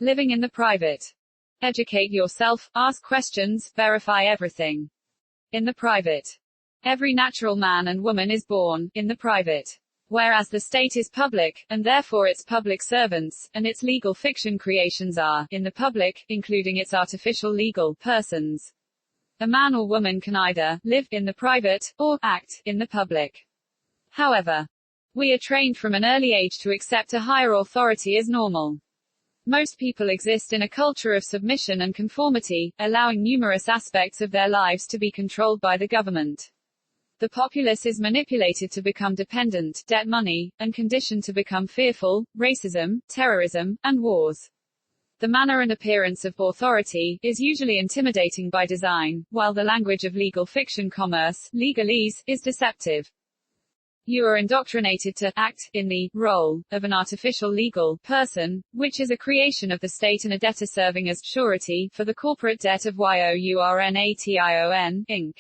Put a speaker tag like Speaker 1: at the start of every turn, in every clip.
Speaker 1: Living in the private. Educate yourself, ask questions, verify everything. In the private. Every natural man and woman is born, in the private. Whereas the state is public, and therefore its public servants, and its legal fiction creations are, in the public, including its artificial legal persons. A man or woman can either live in the private, or act in the public. However, we are trained from an early age to accept a higher authority as normal. Most people exist in a culture of submission and conformity, allowing numerous aspects of their lives to be controlled by the government. The populace is manipulated to become dependent, debt money, and conditioned to become fearful, racism, terrorism, and wars. The manner and appearance of authority is usually intimidating by design, while the language of legal fiction commerce, legalese, is deceptive. You are indoctrinated to act in the role of an artificial legal person, which is a creation of the state and a debtor serving as surety for the corporate debt of YOURNATION, Inc.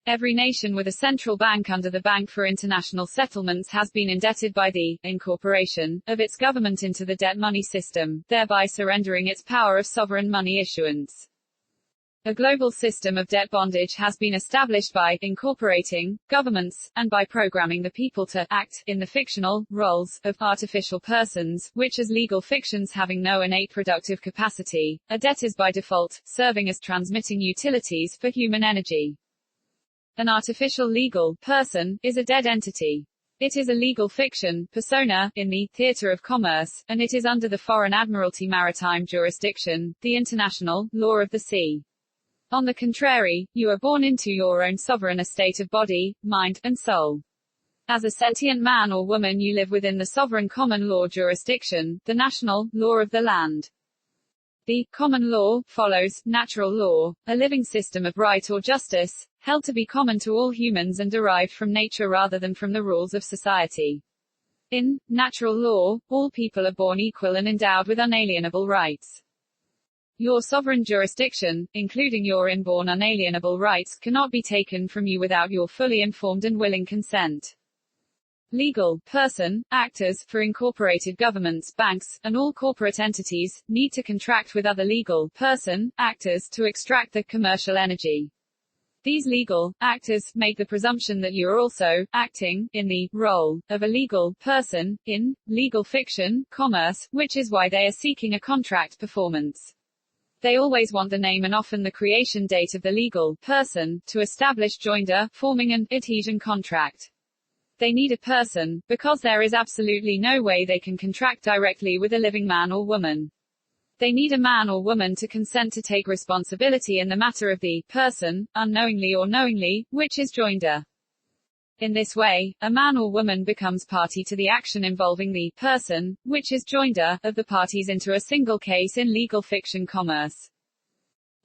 Speaker 1: Every nation with a central bank under the Bank for International Settlements has been indebted by the incorporation of its government into the debt money system, thereby surrendering its power of sovereign money issuance. A global system of debt bondage has been established by incorporating governments, and by programming the people to act in the fictional roles of artificial persons, which as legal fictions having no innate productive capacity, are debtors by default, serving as transmitting utilities for human energy. An artificial legal person is a dead entity. It is a legal fiction, persona, in the theatre of commerce, and it is under the Foreign Admiralty maritime jurisdiction, the international law of the sea. On the contrary, you are born into your own sovereign estate of body, mind, and soul. As a sentient man or woman you live within the sovereign common law jurisdiction, the national law of the land. The common law follows natural law, a living system of right or justice, held to be common to all humans and derived from nature rather than from the rules of society. In natural law, all people are born equal and endowed with unalienable rights. Your sovereign jurisdiction, including your inborn unalienable rights, cannot be taken from you without your fully informed and willing consent. Legal person actors for incorporated governments, banks, and all corporate entities need to contract with other legal person actors to extract the commercial energy. These legal actors make the presumption that you are also acting in the role of a legal person in legal fiction commerce, which is why they are seeking a contract performance. They always want the name and often the creation date of the legal person to establish joinder, forming an adhesion contract. They need a person, because there is absolutely no way they can contract directly with a living man or woman. They need a man or woman to consent to take responsibility in the matter of the person, unknowingly or knowingly, which is joinder. In this way, a man or woman becomes party to the action involving the person, which is joinder, of the parties into a single case in legal fiction commerce.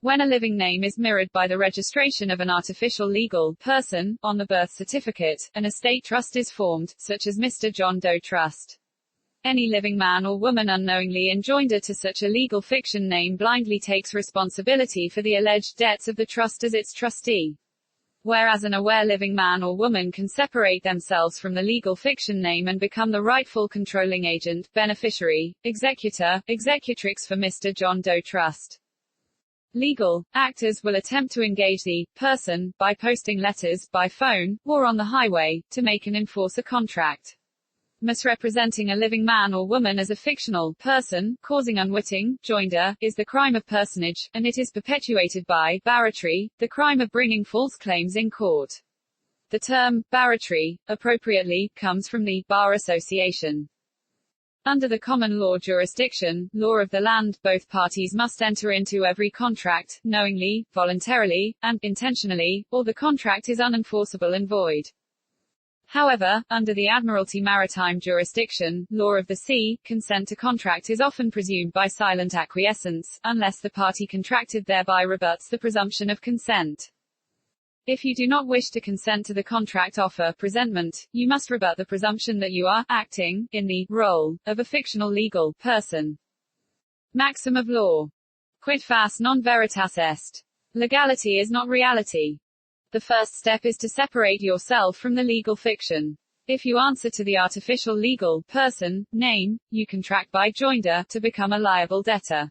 Speaker 1: When a living name is mirrored by the registration of an artificial legal person on the birth certificate, an estate trust is formed, such as Mr. John Doe Trust. Any living man or woman unknowingly enjoinder to such a legal fiction name blindly takes responsibility for the alleged debts of the trust as its trustee. Whereas an aware living man or woman can separate themselves from the legal fiction name and become the rightful controlling agent, beneficiary, executor, executrix for Mr. John Doe Trust. Legal actors will attempt to engage the person by posting letters, by phone, or on the highway, to make and enforce a contract. Misrepresenting a living man or woman as a fictional person, causing unwitting joinder, is the crime of personage, and it is perpetuated by barratry, the crime of bringing false claims in court. The term barratry, appropriately, comes from the Bar Association. Under the common law jurisdiction, law of the land, both parties must enter into every contract, knowingly, voluntarily, and intentionally, or the contract is unenforceable and void. However, under the Admiralty maritime jurisdiction, law of the sea, consent to contract is often presumed by silent acquiescence, unless the party contracted thereby rebuts the presumption of consent. If you do not wish to consent to the contract offer presentment, you must rebut the presumption that you are acting in the role of a fictional legal person. Maxim of law. Quid fas non veritas est. Legality is not reality. The first step is to separate yourself from the legal fiction. If you answer to the artificial legal person name, you contract by joinder to become a liable debtor.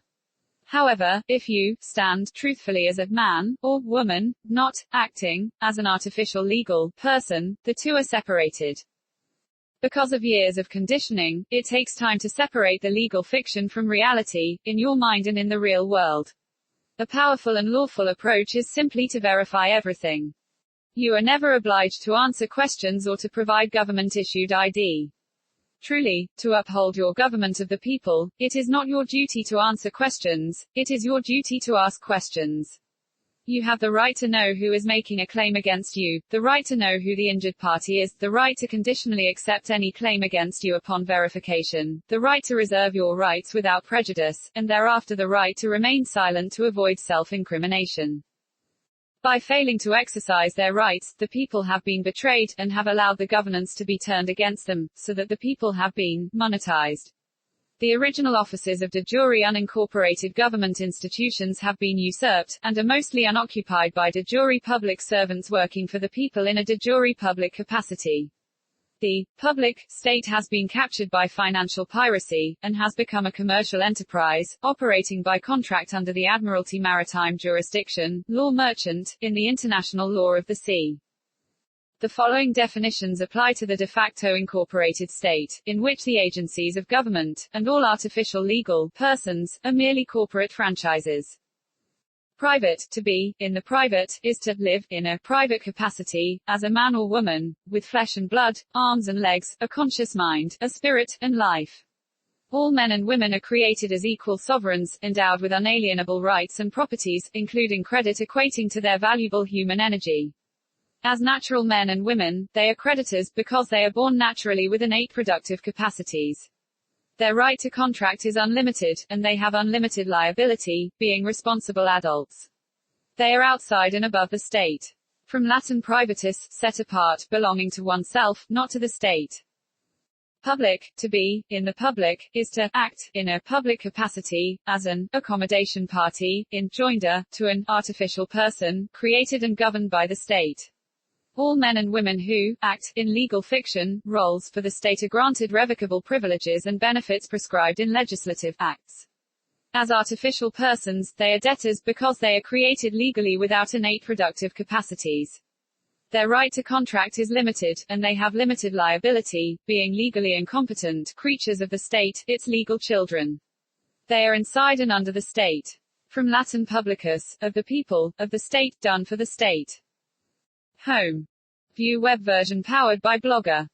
Speaker 1: However, if you stand truthfully as a man or woman, not acting as an artificial legal person, the two are separated. Because of years of conditioning, it takes time to separate the legal fiction from reality, in your mind and in the real world. A powerful and lawful approach is simply to verify everything. You are never obliged to answer questions or to provide government-issued ID. Truly, to uphold your government of the people, it is not your duty to answer questions, it is your duty to ask questions. You have the right to know who is making a claim against you, the right to know who the injured party is, the right to conditionally accept any claim against you upon verification, the right to reserve your rights without prejudice, and thereafter the right to remain silent to avoid self-incrimination. By failing to exercise their rights, the people have been betrayed, and have allowed the governance to be turned against them, so that the people have been monetized. The original offices of de jure unincorporated government institutions have been usurped, and are mostly unoccupied by de jure public servants working for the people in a de jure public capacity. The public state has been captured by financial piracy, and has become a commercial enterprise, operating by contract under the Admiralty Maritime Jurisdiction, law merchant, in the international law of the sea. The following definitions apply to the de facto incorporated state, in which the agencies of government, and all artificial legal persons, are merely corporate franchises. Private, to be, in the private, is to live, in a private capacity, as a man or woman, with flesh and blood, arms and legs, a conscious mind, a spirit, and life. All men and women are created as equal sovereigns, endowed with unalienable rights and properties, including credit equating to their valuable human energy. As natural men and women, they are creditors, because they are born naturally with innate productive capacities. Their right to contract is unlimited, and they have unlimited liability, being responsible adults. They are outside and above the state. From Latin privatus, set apart, belonging to oneself, not to the state. Public, to be, in the public, is to act, in a public capacity, as an accommodation party, in joinder, to an artificial person, created and governed by the state. All men and women who act in legal fiction roles for the state are granted revocable privileges and benefits prescribed in legislative acts. As artificial persons, they are debtors because they are created legally without innate productive capacities. Their right to contract is limited, and they have limited liability, being legally incompetent creatures of the state, its legal children. They are inside and under the state. From Latin publicus, of the people, of the state, done for the state. Home. View web version powered by Blogger.